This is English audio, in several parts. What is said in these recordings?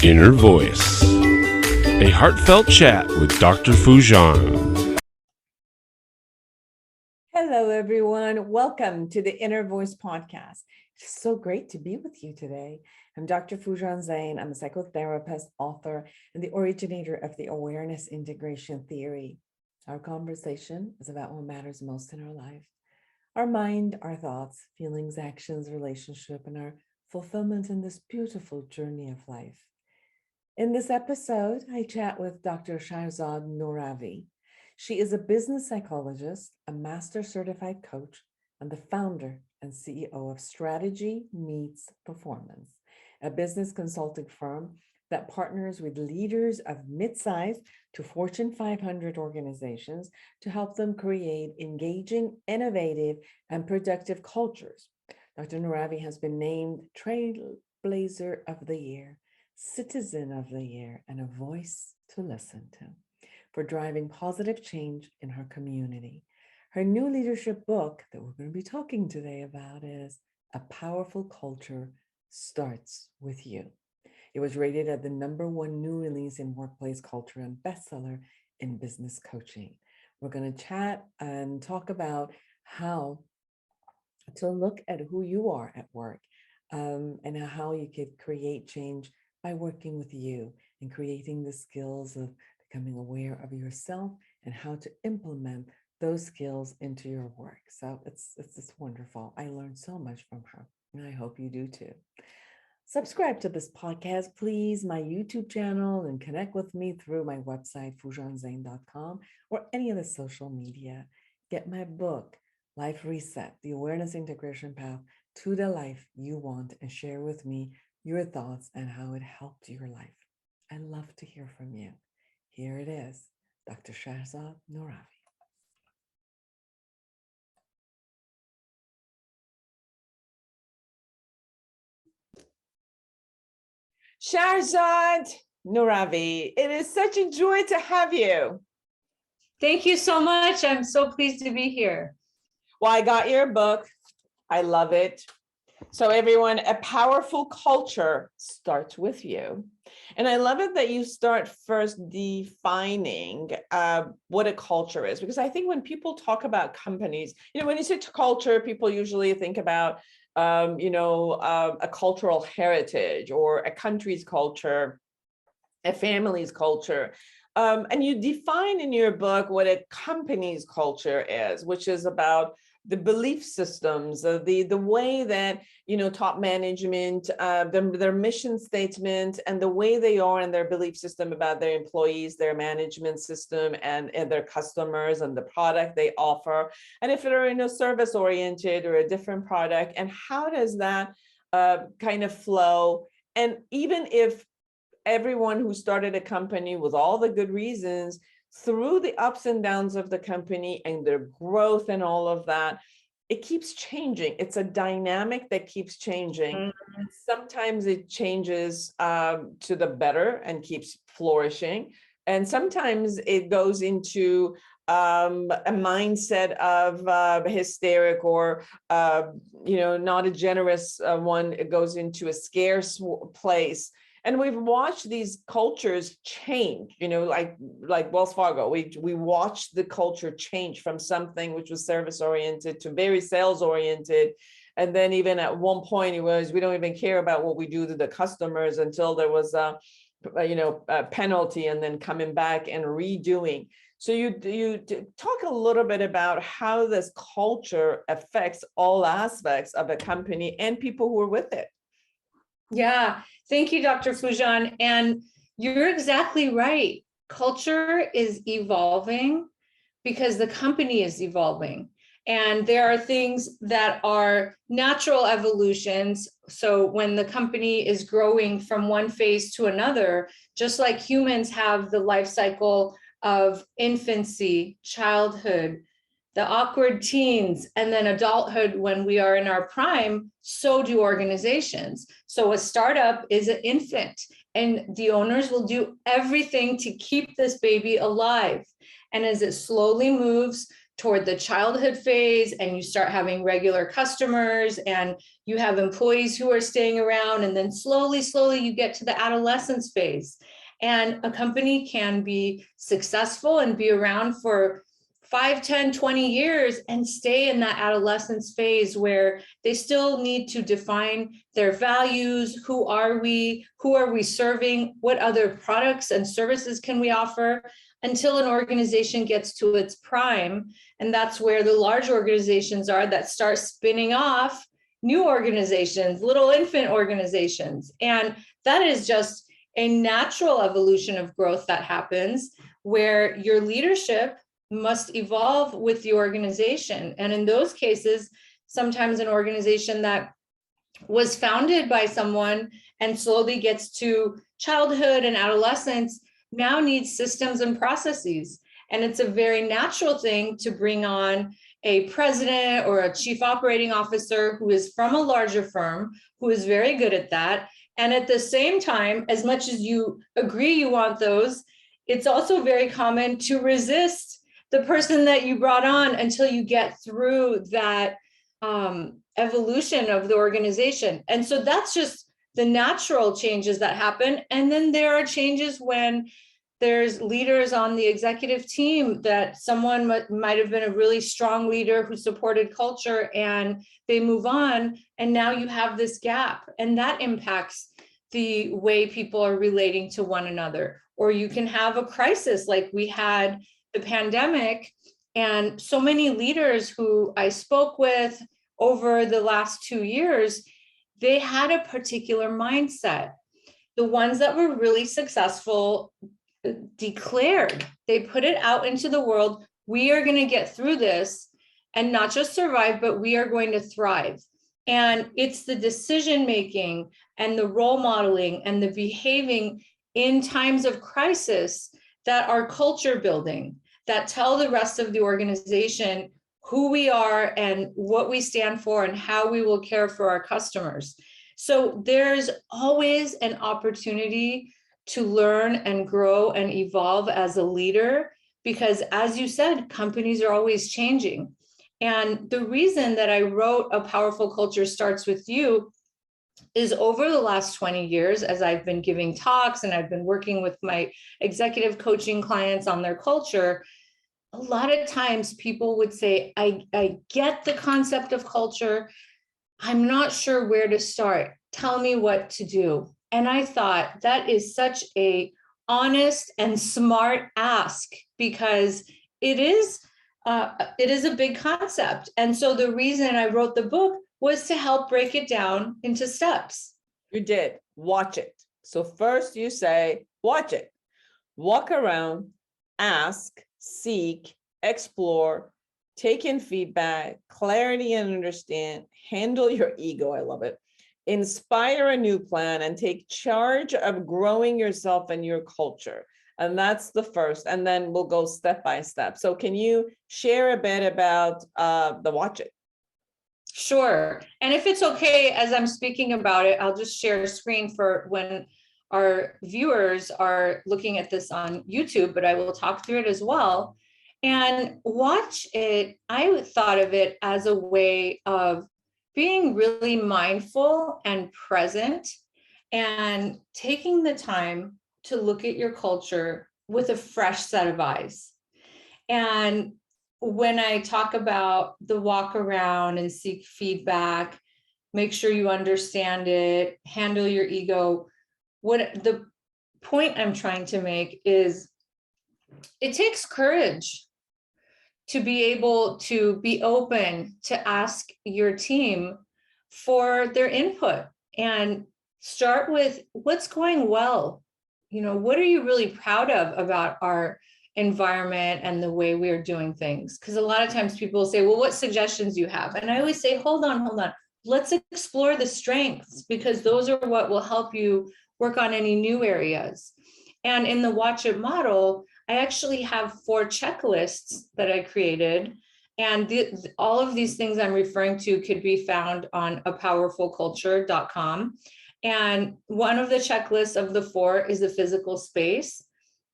Inner Voice, a heartfelt chat with Dr. Foojan. Hello, everyone. Welcome to the Inner Voice podcast. It's so great to be with you today. I'm Dr. Foojan Zeine. I'm a psychotherapist, author, and the originator of the awareness integration theory. Our conversation is about what matters most in our life: our mind, our thoughts, feelings, actions, relationship, and our fulfillment in this beautiful journey of life. In this episode, I chat with Dr. Shahrzad Nooravi. She is a business psychologist, a master certified coach, and the founder and CEO of Strategy Meets Performance, a business consulting firm that partners with leaders of mid-sized to Fortune 500 organizations to help them create engaging, innovative, and productive cultures. Dr. Nooravi has been named Trailblazer of the Year, Citizen of the Year, and a voice to listen to for driving positive change in her community. Her new leadership book that we're going to be talking today about is A Powerful Culture Starts With You. It was rated at the #1 new release in workplace culture and bestseller in business coaching. We're going to chat and talk about how to look at who you are at work, and how you could create change by working with you and creating the skills of becoming aware of yourself and how to implement those skills into your work. So it's just wonderful. I learned so much from her, and I hope you do too. Subscribe to this podcast, please, my YouTube channel, and connect with me through my website, foojanzeine.com, or any of the social media. Get my book, Life Reset, the awareness integration path to the life you want, and share with me your thoughts and how it helped your life. I love to hear from you. Here it is, Dr. Shahrzad Nooravi. Shahrzad Nooravi, it is such a joy to have you. Thank you so much. I'm so pleased to be here. Well, I got your book. I love it. So everyone, A Powerful Culture Starts With You. And I love it that you start first defining what a culture is, because I think when people talk about companies, when you say culture, people usually think about, a cultural heritage or a country's culture, a family's culture. And you define in your book what a company's culture is, which is about the belief systems, the way that, top management, their mission statement, and the way they are in their belief system about their employees, their management system, and their customers, and the product they offer. And if they're in a service oriented or a different product, and how does that kind of flow? And even if everyone who started a company with all the good reasons, through the ups and downs of the company and their growth and all of that, it keeps changing. It's a dynamic that keeps changing. And sometimes it changes to the better and keeps flourishing. And sometimes it goes into a mindset of hysteric or, not a generous one. It goes into a scarce place. And we've watched these cultures change, like Wells Fargo. We watched the culture change from something which was service oriented to very sales oriented. And then even at one point, it was, we don't even care about what we do to the customers until there was a penalty, and then coming back and redoing. So you talk a little bit about how this culture affects all aspects of a company and people who are with it. Yeah, thank you, Dr. Foojan. And you're exactly right. Culture is evolving because the company is evolving. And there are things that are natural evolutions. So when the company is growing from one phase to another, just like humans have the life cycle of infancy, childhood, the awkward teens, and then adulthood when we are in our prime, so do organizations. So a startup is an infant, and the owners will do everything to keep this baby alive. And as it slowly moves toward the childhood phase, and you start having regular customers, and you have employees who are staying around, and then slowly you get to the adolescence phase. And a company can be successful and be around for 5, 10, 20 years and stay in that adolescence phase where they still need to define their values. Who are we? Who are we serving? What other products and services can we offer? Until an organization gets to its prime. And that's where the large organizations are that start spinning off new organizations, little infant organizations. And that is just a natural evolution of growth that happens, where your leadership must evolve with the organization. And in those cases, sometimes an organization that was founded by someone and slowly gets to childhood and adolescence now needs systems and processes. And it's a very natural thing to bring on a president or a chief operating officer who is from a larger firm, who is very good at that. And at the same time, as much as you agree you want those, it's also very common to resist the person that you brought on until you get through that evolution of the organization. And so that's just the natural changes that happen. And then there are changes when there's leaders on the executive team that someone might have been a really strong leader who supported culture, and they move on, and now you have this gap, and that impacts the way people are relating to one another. Or you can have a crisis like we had the pandemic, and so many leaders who I spoke with over the last 2 years, they had a particular mindset. The ones that were really successful declared, they put it out into the world, we are going to get through this and not just survive, but we are going to thrive. And it's the decision making and the role modeling and the behaving in times of crisis that are culture building, that tell the rest of the organization who we are and what we stand for and how we will care for our customers. So there's always an opportunity to learn and grow and evolve as a leader, because as you said, companies are always changing. And the reason that I wrote A Powerful Culture Starts With You is over the last 20 years, as I've been giving talks and I've been working with my executive coaching clients on their culture, a lot of times people would say, I get the concept of culture. I'm not sure where to start. Tell me what to do. And I thought that is such a honest and smart ask, because it is a big concept. And so the reason I wrote the book was to help break it down into steps. You did. Watch it. So first you say, watch it. Walk around, ask, seek, explore, take in feedback, clarity and understand, handle your ego. I love it. Inspire a new plan and take charge of growing yourself and your culture. And that's the first. And then we'll go step by step. So can you share a bit about the watch it? Sure. And if it's okay, as I'm speaking about it, I'll just share a screen for when our viewers are looking at this on YouTube, but I will talk through it as well. And watch it, I thought of it as a way of being really mindful and present and taking the time to look at your culture with a fresh set of eyes. And when I talk about the walk around and seek feedback, make sure you understand it, handle your ego, what the point I'm trying to make is it takes courage to be able to be open to ask your team for their input and start with what's going well. You know, what are you really proud of about our environment and the way we're doing things? Because a lot of times people will say, well, what suggestions do you have? And I always say, hold on. Let's explore the strengths, because those are what will help you work on any new areas. And in the Watch It model, I actually have 4 checklists that I created. And all of these things I'm referring to could be found on apowerfulculture.com. And one of the checklists of the 4 is the physical space.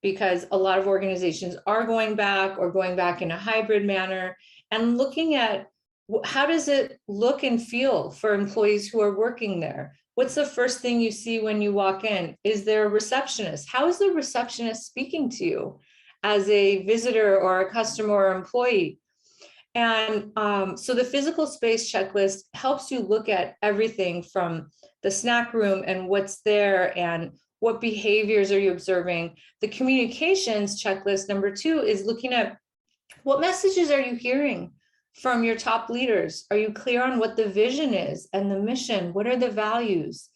because a lot of organizations are going back or going back in a hybrid manner, and looking at how does it look and feel for employees who are working there? What's the first thing you see when you walk in? Is there a receptionist? How is the receptionist speaking to you as a visitor or a customer or employee? And so the physical space checklist helps you look at everything from the snack room and what's there and what behaviors are you observing. The communications checklist, number 2, is looking at what messages are you hearing from your top leaders? Are you clear on what the vision is and the mission? What are the values?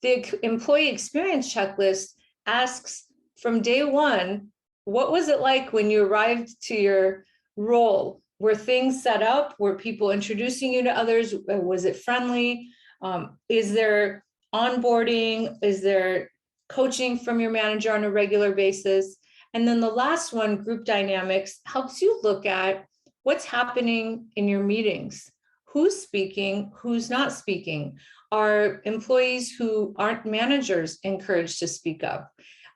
The employee experience checklist asks from day one, what was it like when you arrived to your role? Were things set up? Were people introducing you to others? Was it friendly? Is there onboarding? Is there coaching from your manager on a regular basis? And then the last one, group dynamics, helps you look at what's happening in your meetings. Who's speaking? Who's not speaking? Are employees who aren't managers encouraged to speak up?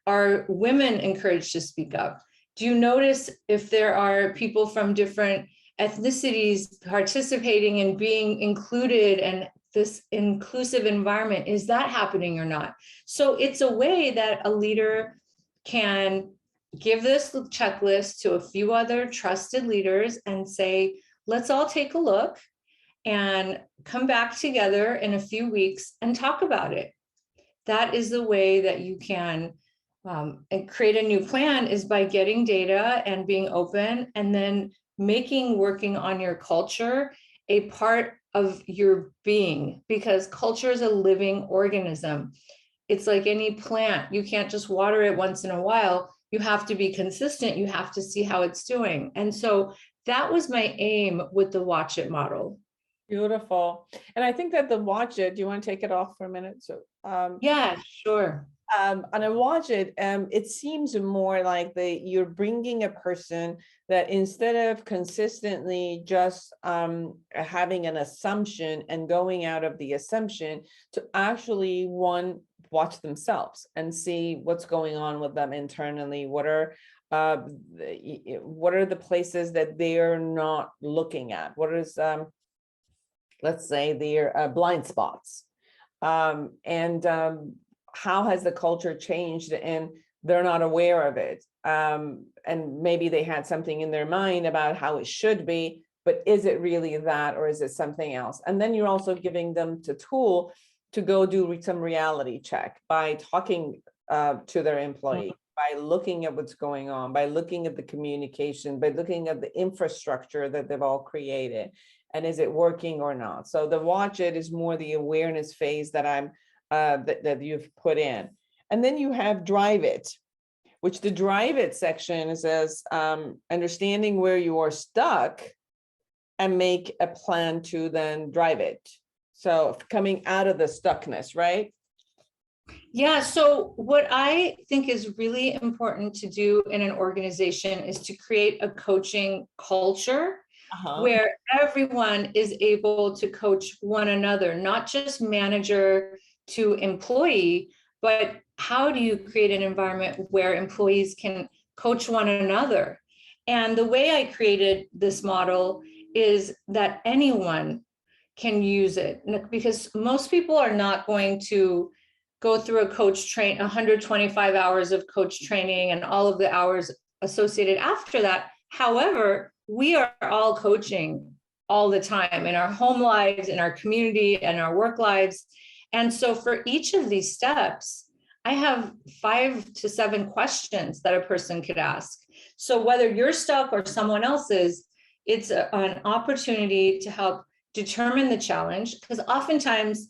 Are women encouraged to speak up? Do you notice if there are people from different ethnicities participating and being included, and this inclusive environment, is that happening or not? So it's a way that a leader can give this checklist to a few other trusted leaders and say, let's all take a look and come back together in a few weeks and talk about it. That is the way that you can and create a new plan, is by getting data and being open, and then making working on your culture a part of your being, because culture is a living organism. It's like any plant. You can't just water it once in a while. You have to be consistent. You have to see how it's doing. And so that was my aim with the Watch It model. Beautiful. And I think that the Watch It, do you want to take it off for a minute? So yeah, sure. And I watch it, it seems more like you're bringing a person that, instead of consistently just having an assumption and going out of the assumption, to actually watch themselves and see what's going on with them internally. What are the places that they're not looking at? What is let's say their blind spots, and how has the culture changed and they're not aware of it? And maybe they had something in their mind about how it should be, but is it really that, or is it something else? And then you're also giving them the tool to go do some reality check by talking to their employee, by looking at what's going on, by looking at the communication, by looking at the infrastructure that they've all created, and is it working or not? So the Watch It is more the awareness phase that that you've put in. And then you have Drive It, which the Drive It section says understanding where you are stuck and make a plan to then drive it. So coming out of the stuckness, right? Yeah, so what I think is really important to do in an organization is to create a coaching culture where everyone is able to coach one another, not just manager to employee, but how do you create an environment where employees can coach one another? And the way I created this model is that anyone can use it, because most people are not going to go through a coach train, 125 hours of coach training and all of the hours associated after that. However, we are all coaching all the time in our home lives, in our community, and our work lives. And so for each of these steps, I have 5 to 7 questions that a person could ask. So whether you're stuck or someone else is, it's an opportunity to help determine the challenge, because oftentimes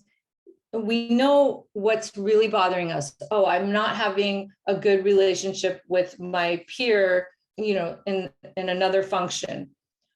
we know what's really bothering us. Oh, I'm not having a good relationship with my peer, in another function.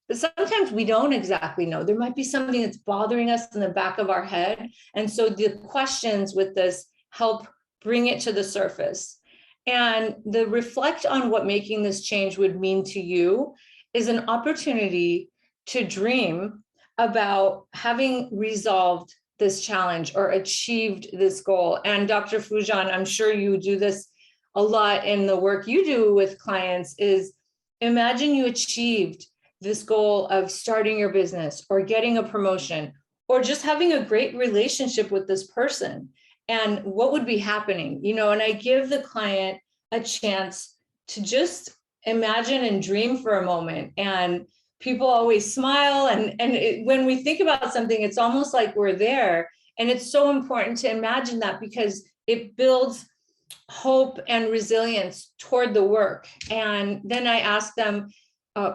But sometimes we don't exactly know. There might be something that's bothering us in the back of our head. And so the questions with this help bring it to the surface. And the reflect on what making this change would mean to you is an opportunity to dream about having resolved this challenge or achieved this goal. And Dr. Foojan, I'm sure you do this a lot in the work you do with clients is, imagine you achieved this goal of starting your business or getting a promotion or just having a great relationship with this person. And what would be happening, and I give the client a chance to just imagine and dream for a moment. And people always smile. When we think about something, it's almost like we're there. And it's so important to imagine that because it builds hope and resilience toward the work. And then I ask them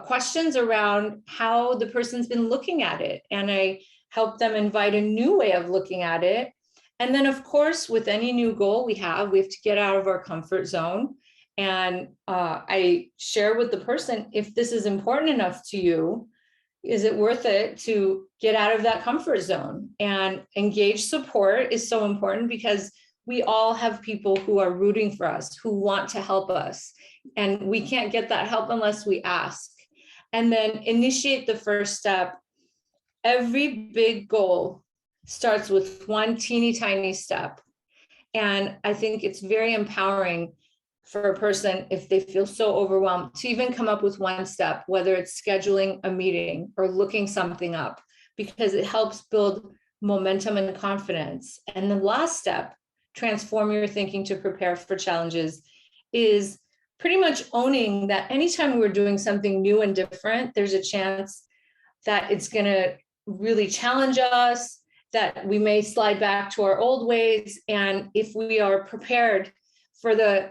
questions around how the person's been looking at it. And I help them invite a new way of looking at it. And then, of course, with any new goal we have to get out of our comfort zone. And I share with the person, if this is important enough to you, is it worth it to get out of that comfort zone? And engage support is so important because we all have people who are rooting for us, who want to help us. And we can't get that help unless we ask. And then initiate the first step. Every big goal starts with one teeny tiny step. And I think it's very empowering for a person, if they feel so overwhelmed, to even come up with one step, whether it's scheduling a meeting or looking something up, because it helps build momentum and confidence. And the last step, transform your thinking to prepare for challenges, is pretty much owning that anytime we're doing something new and different, there's a chance that it's going to really challenge us, that we may slide back to our old ways. And if we are prepared for the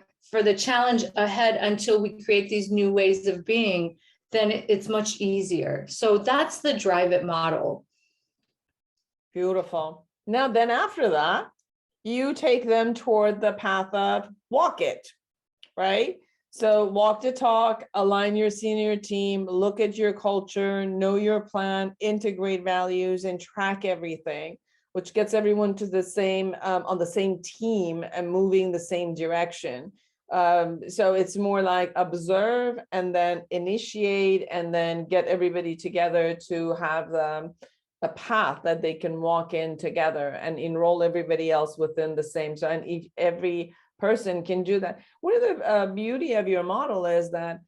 challenge ahead until we create these new ways of being, then it's much easier. So that's the Drive It model. Beautiful. Now, then after that, you take them toward the path of Walk It, right? So walk the talk, align your senior team, look at your culture, know your plan, integrate values, and track everything, which gets everyone to the same, on the same team and moving the same direction. So it's more like observe and then initiate and then get everybody together to have a path that they can walk in together and enroll everybody else within the same. So, and every person can do that. One of the beauty of your model is that,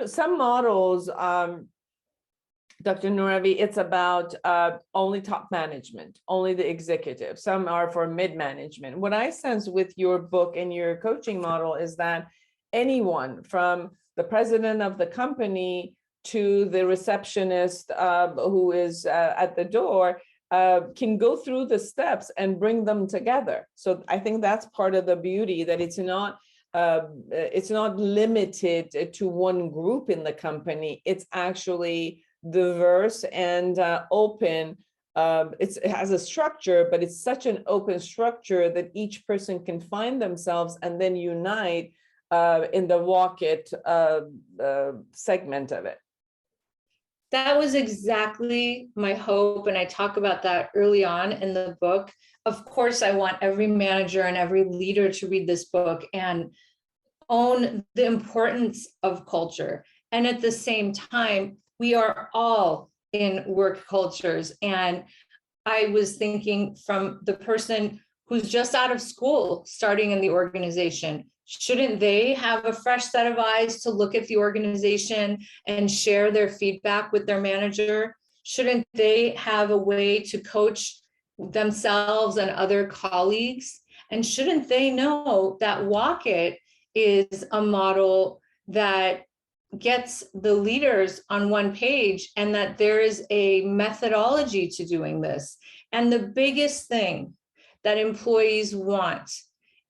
some models, Dr. Nooravi, it's about only top management, only the executive. Some are for mid-management. What I sense with your book and your coaching model is that anyone from the president of the company to the receptionist who is at the door can go through the steps and bring them together. So I think that's part of the beauty, that it's not limited to one group in the company. It's actually diverse and open. It has a structure, but it's such an open structure that each person can find themselves and then unite in the Walk It segment of it. That was exactly my hope. And I talk about that early on in the book. Of course, I want every manager and every leader to read this book and own the importance of culture. And at the same time, we are all in work cultures. And I was thinking from the person who's just out of school, starting in the organization, shouldn't they have a fresh set of eyes to look at the organization and share their feedback with their manager? Shouldn't they have a way to coach themselves and other colleagues? And shouldn't they know that Walk It is a model that gets the leaders on one page and that there is a methodology to doing this? And the biggest thing that employees want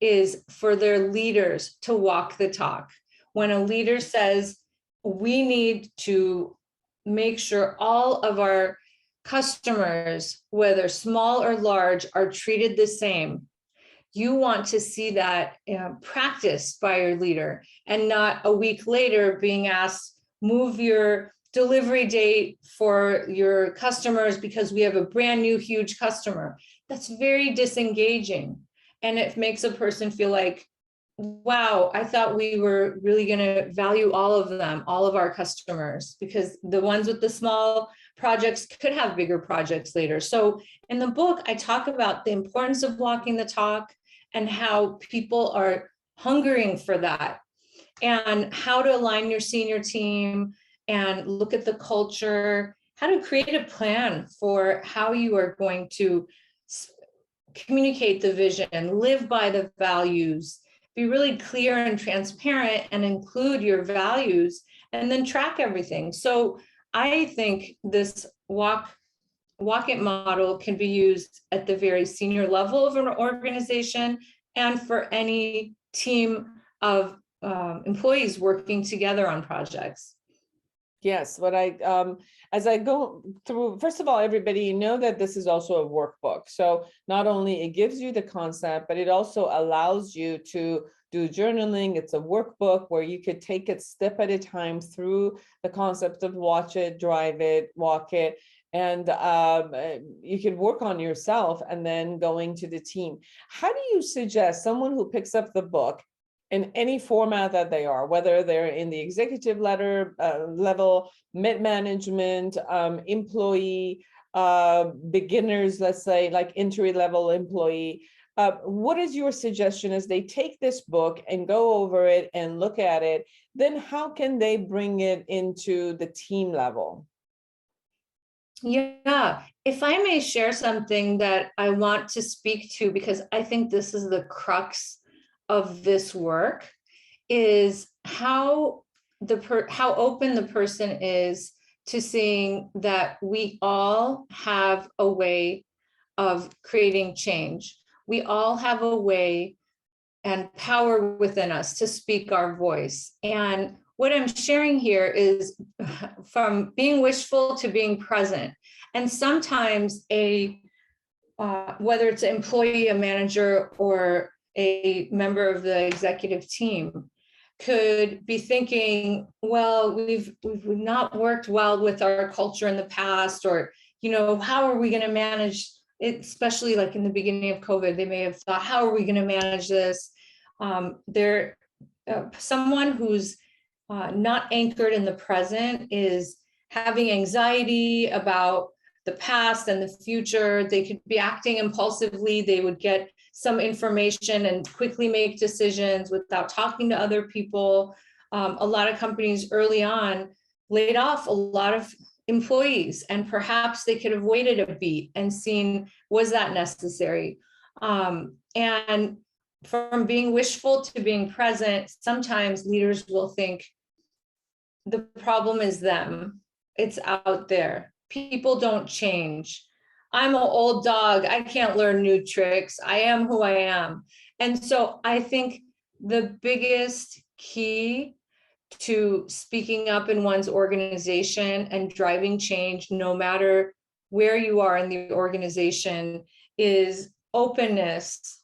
is for their leaders to walk the talk. When a leader says, we need to make sure all of our customers, whether small or large, are treated the same, you want to see that practiced by your leader, and not a week later being asked, move your delivery date for your customers because we have a brand new huge customer. That's very disengaging. And it makes a person feel like, wow, I thought we were really going to value all of them, all of our customers, because the ones with the small projects could have bigger projects later. So in the book, I talk about the importance of walking the talk and how people are hungering for that, and how to align your senior team and look at the culture, how to create a plan for how you are going to communicate the vision, live by the values, be really clear and transparent and include your values, and then track everything. So I think this walk it model can be used at the very senior level of an organization and for any team of employees working together on projects. Yes, what as I go through, first of all, everybody know that this is also a workbook. So not only it gives you the concept, but it also allows you to do journaling. It's a workbook where you could take it step at a time through the concept of watch it, drive it, walk it. And you can work on yourself and then going to the team. How do you suggest someone who picks up the book in any format that they are, whether they're in the executive level, mid-management, employee, beginners, let's say like entry-level employee, what is your suggestion as they take this book and go over it and look at it, then how can they bring it into the team level? Yeah, if I may share something that I want to speak to, because I think this is the crux of this work, is how open the person is to seeing that we all have a way of creating change. We all have a way and power within us to speak our voice. And what I'm sharing here is from being wishful to being present. And sometimes whether it's an employee, a manager, or a member of the executive team could be thinking, well, we've not worked well with our culture in the past, or, how are we going to manage it, especially like in the beginning of COVID, they may have thought, how are we going to manage this? Someone who's not anchored in the present is having anxiety about the past and the future. They could be acting impulsively. They would get some information and quickly make decisions without talking to other people. A lot of companies early on laid off a lot of employees, and perhaps they could have waited a beat and seen, was that necessary? And from being wishful to being present, sometimes leaders will think the problem is them. It's out there. People don't change. I'm an old dog. I can't learn new tricks. I am who I am. And so I think the biggest key to speaking up in one's organization and driving change, no matter where you are in the organization, is openness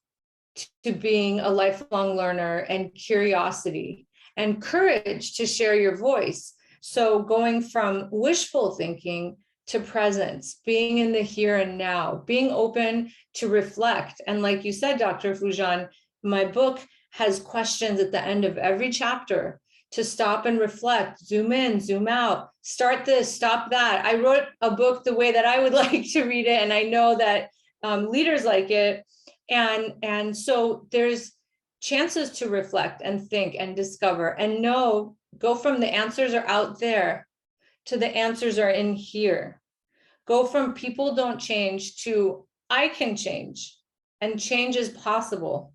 to being a lifelong learner and curiosity and courage to share your voice. So going from wishful thinking to presence, being in the here and now, being open to reflect. And like you said, Dr. Foojan, my book has questions at the end of every chapter to stop and reflect, zoom in, zoom out, start this, stop that. I wrote a book the way that I would like to read it, and I know that leaders like it. And so there's chances to reflect and think and discover and go from the answers are out there to the answers are in here. Go from people don't change to I can change, and change is possible.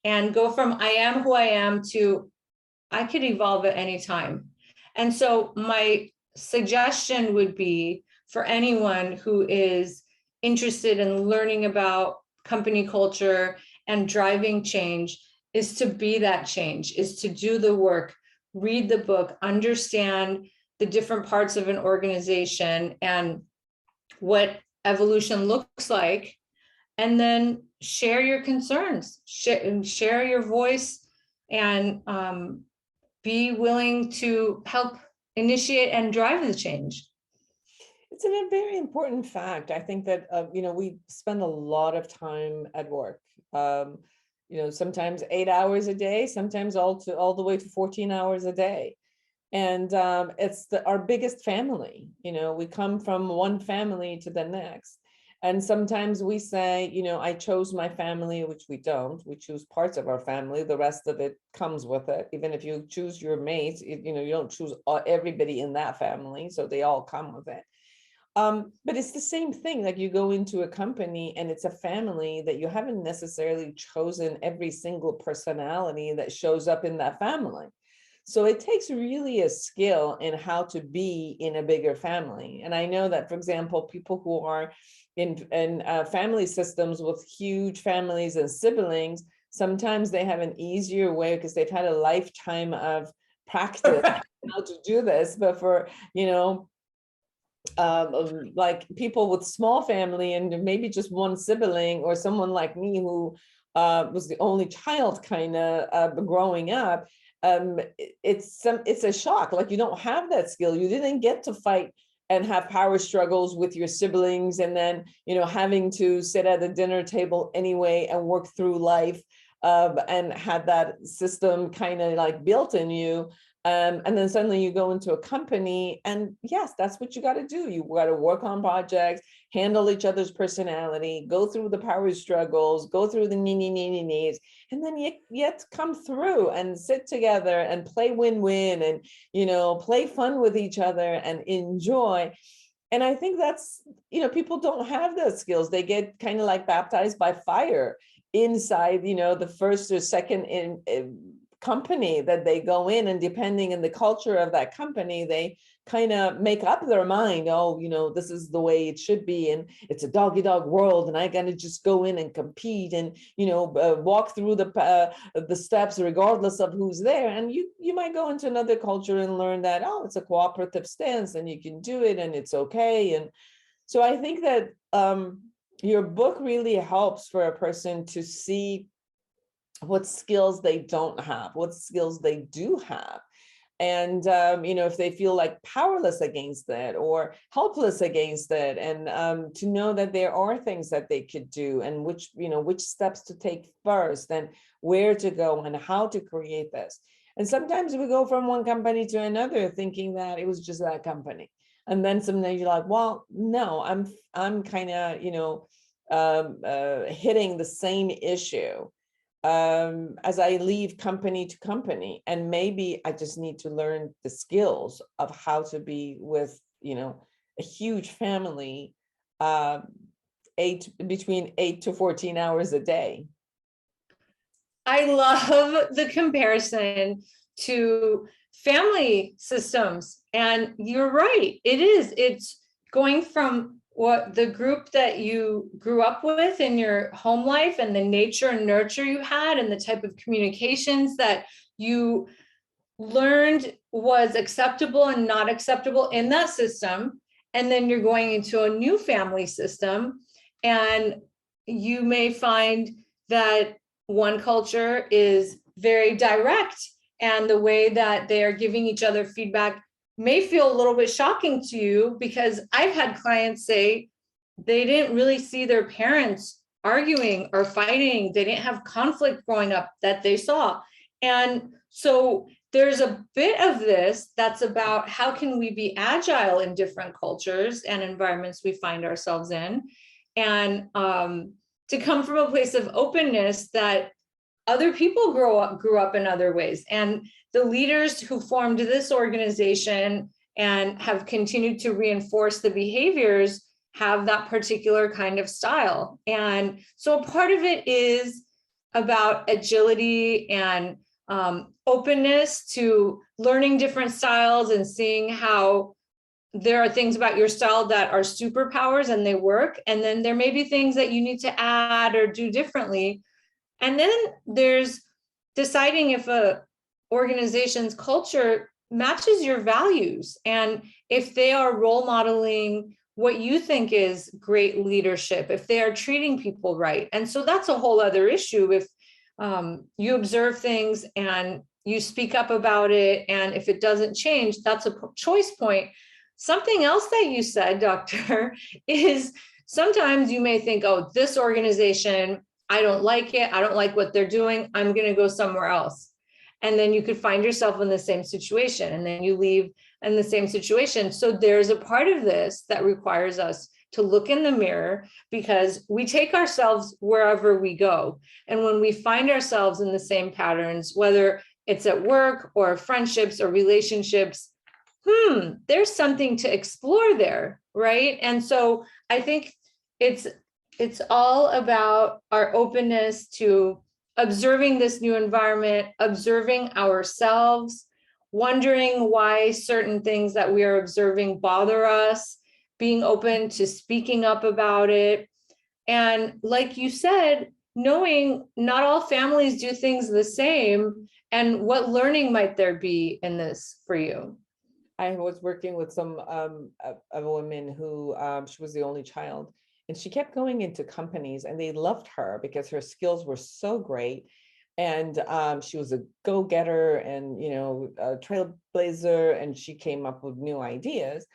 And go from I am who I am to I could evolve at any time. And so my suggestion would be for anyone who is interested in learning about company culture and driving change is to be that change, is to do the work, read the book, understand the different parts of an organization and what evolution looks like, and then share your concerns, share your voice, and be willing to help initiate and drive the change. It's a very important fact. I think that, we spend a lot of time at work, sometimes 8 hours a day, sometimes all the way to 14 hours a day. And it's our biggest family. We come from one family to the next. And sometimes we say, I chose my family, which we don't. We choose parts of our family. The rest of it comes with it. Even if you choose your mates, you don't choose everybody in that family. So they all come with it. But it's the same thing. Like you go into a company and it's a family that you haven't necessarily chosen every single personality that shows up in that family. So it takes really a skill in how to be in a bigger family. And I know that, for example, people who are in family systems with huge families and siblings, sometimes they have an easier way because they've had a lifetime of practice how to do this. But for, like people with small family and maybe just one sibling, or someone like me who was the only child kind of growing up, it's a shock. Like you don't have that skill. You didn't get to fight and have power struggles with your siblings, and then having to sit at the dinner table anyway and work through life, and had that system kind of like built in you. And then suddenly you go into a company and yes, that's what you got to do. You got to work on projects, handle each other's personality, go through the power struggles, go through the needs, and then yet come through and sit together and play win-win and, play fun with each other and enjoy. And I think that's, people don't have those skills. They get kind of like baptized by fire inside, the first or second in company that they go in, and depending on the culture of that company, they kind of make up their mind. Oh, this is the way it should be, and it's a dog world, and I gotta just go in and compete and walk through the steps regardless of who's there. And you might go into another culture and learn that, oh, it's a cooperative stance and you can do it and it's okay. And so I think that your book really helps for a person to see what skills they don't have, what skills they do have. And, if they feel like powerless against it or helpless against it, and to know that there are things that they could do, and which steps to take first, and where to go and how to create this. And sometimes we go from one company to another thinking that it was just that company. And then sometimes you're like, well, no, I'm kind of, hitting the same issue as I leave company to company. And maybe I just need to learn the skills of how to be with, a huge family, between 8 to 14 hours a day. I love the comparison to family systems. And you're right, it's going from what the group that you grew up with in your home life, and the nature and nurture you had, and the type of communications that you learned was acceptable and not acceptable in that system. And then you're going into a new family system, and you may find that one culture is very direct, and the way that they are giving each other feedback may feel a little bit shocking to you, because I've had clients say they didn't really see their parents arguing or fighting. They didn't have conflict growing up that they saw. And so there's a bit of this that's about how can we be agile in different cultures and environments we find ourselves in, and to come from a place of openness that other people grew up in other ways. And the leaders who formed this organization and have continued to reinforce the behaviors have that particular kind of style. And so part of it is about agility and openness to learning different styles and seeing how there are things about your style that are superpowers and they work. And then there may be things that you need to add or do differently. And then there's deciding if a organization's culture matches your values, and if they are role modeling what you think is great leadership, if they are treating people right. And so that's a whole other issue. If you observe things and you speak up about it, and if it doesn't change, that's a choice point. Something else that you said, Doctor, is sometimes you may think, oh, this organization, I don't like it. I don't like what they're doing. I'm going to go somewhere else. And then you could find yourself in the same situation, and then you leave in the same situation. So there's a part of this that requires us to look in the mirror, because we take ourselves wherever we go. And when we find ourselves in the same patterns, whether it's at work or friendships or relationships, there's something to explore there, right? And so I think it's all about our openness to observing this new environment, observing ourselves, wondering why certain things that we are observing bother us, being open to speaking up about it. And like you said, knowing not all families do things the same, and what learning might there be in this for you? I was working with some a woman who she was the only child, and she kept going into companies, and they loved her because her skills were so great, and she was a go-getter and a trailblazer, and she came up with new ideas.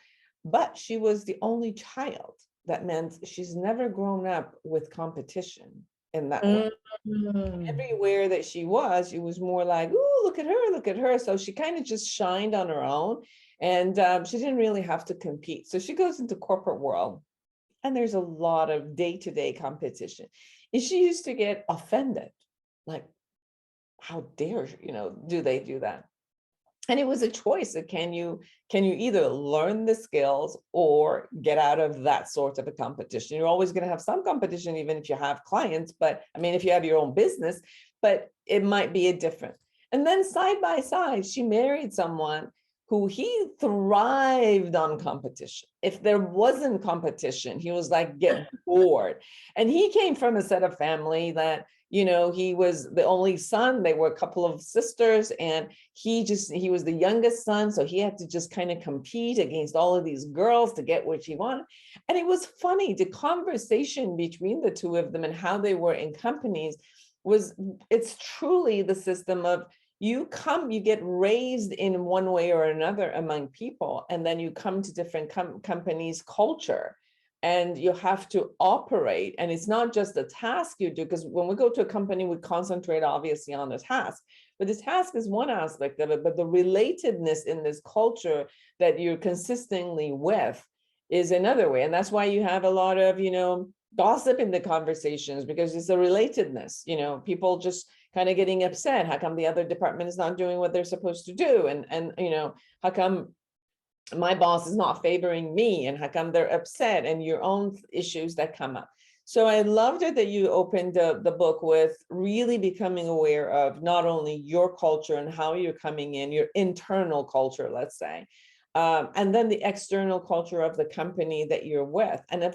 But she was the only child. That meant she's never grown up with competition in that way. Everywhere that she was more like, "Ooh, look at her, look at her." So she kind of just shined on her own, and she didn't really have to compete. So she goes into corporate world, and there's a lot of day-to-day competition. And she used to get offended, like, how dare do they do that? And it was a choice of can you either learn the skills or get out of that sort of a competition. You're always going to have some competition, even if you have clients, but I mean, if you have your own business, but it might be a different. And then side by side, she married someone who he thrived on competition. If there wasn't competition, he was like, get bored. And he came from a set of family that, he was the only son. They were a couple of sisters, and he was the youngest son. So he had to just kind of compete against all of these girls to get what he wanted. And it was funny, the conversation between the two of them and how they were in companies it's truly the system of you get raised in one way or another among people, and then you come to different companies' culture, and you have to operate. And it's not just a task you do, because when we go to a company, we concentrate obviously on the task, but the task is one aspect of it, but the relatedness in this culture that you're consistently with is another way. And that's why you have a lot of, gossip in the conversations, because it's a relatedness, people just kind of getting upset. How come the other department is not doing what they're supposed to do? And how come my boss is not favoring me, and how come they're upset, and your own issues that come up. So I loved it that you opened the book with really becoming aware of not only your culture and how you're coming in, your internal culture, let's say, and then the external culture of the company that you're with. And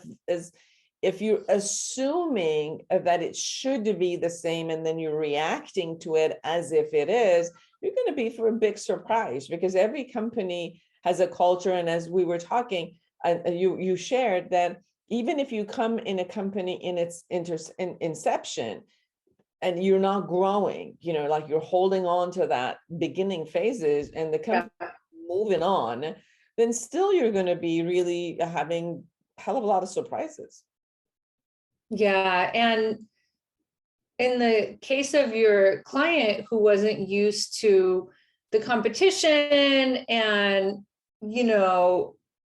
if you're assuming that it should be the same, and then you're reacting to it as if it is, you're going to be for a big surprise, because every company has a culture. And as we were talking, you shared that even if you come in a company in its inception and you're not growing, like you're holding on to that beginning phases, and the company moving on, then still you're going to be really having a hell of a lot of surprises. Yeah. And in the case of your client who wasn't used to the competition and,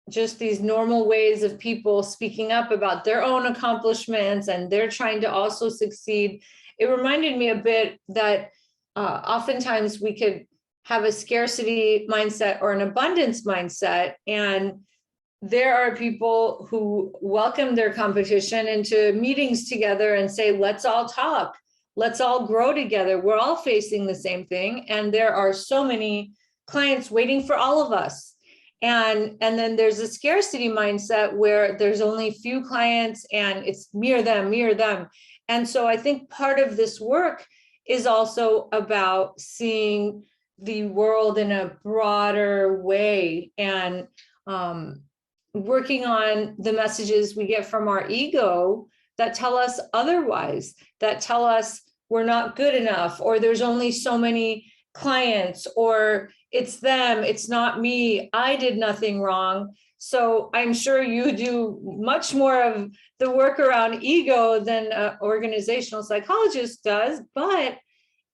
just these normal ways of people speaking up about their own accomplishments, and they're trying to also succeed, it reminded me a bit that oftentimes we could have a scarcity mindset or an abundance mindset. And there are people who welcome their competition into meetings together and say, let's all talk, let's all grow together. We're all facing the same thing. And there are so many clients waiting for all of us. And then there's a scarcity mindset where there's only few clients and it's me or them. And so I think part of this work is also about seeing the world in a broader way, and working on the messages we get from our ego that tell us otherwise, that tell us we're not good enough, or there's only so many clients, or it's them, it's not me, I did nothing wrong. So I'm sure you do much more of the work around ego than an organizational psychologist does, but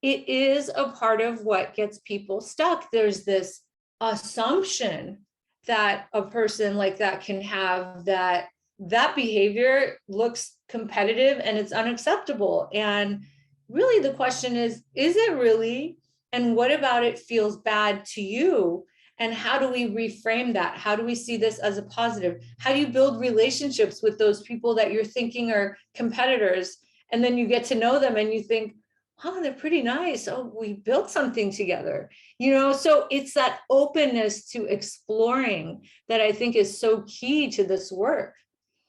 it is a part of what gets people stuck. There's this assumption that a person like that can have, that that behavior looks competitive and it's unacceptable. And really the question is it really? And what about it feels bad to you? And how do we reframe that? How do we see this as a positive? How do you build relationships with those people that you're thinking are competitors? And then you get to know them and you think, oh, they're pretty nice. Oh, we built something together. So it's that openness to exploring that I think is so key to this work.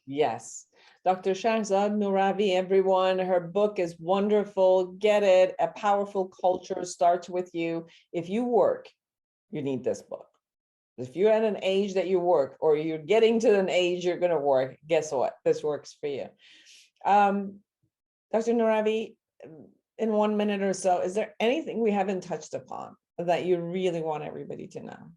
Yes. Dr. Shahrzad Nooravi, everyone, her book is wonderful. Get it. A Powerful Culture Starts With You. If you work, you need this book. If you're at an age that you work, or you're getting to an age you're going to work, guess what? This works for you. Dr. Nooravi, in 1 minute or so, is there anything we haven't touched upon that you really want everybody to know?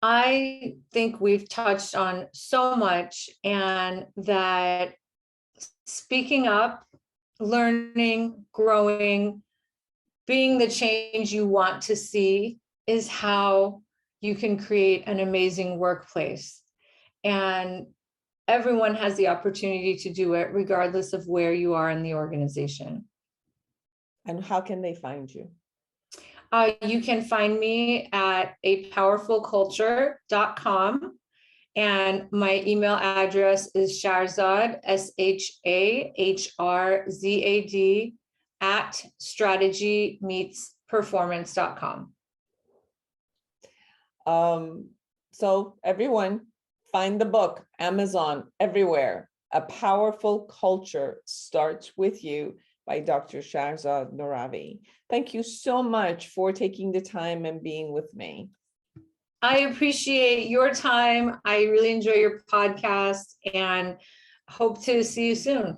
I think we've touched on so much, and that speaking up, learning, growing, being the change you want to see is how you can create an amazing workplace. And everyone has the opportunity to do it regardless of where you are in the organization. And how can they find you? You can find me at apowerfulculture.com, and my email address is Shahrzad, SHAHRZAD, at strategymeetsperformance.com. So everyone, find the book, Amazon, everywhere. A Powerful Culture Starts With You by Dr. Shahrzad Nooravi. Thank you so much for taking the time and being with me. I appreciate your time. I really enjoy your podcast and hope to see you soon.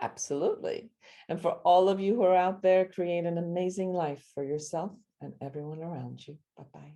Absolutely. And for all of you who are out there, create an amazing life for yourself and everyone around you. Bye-bye.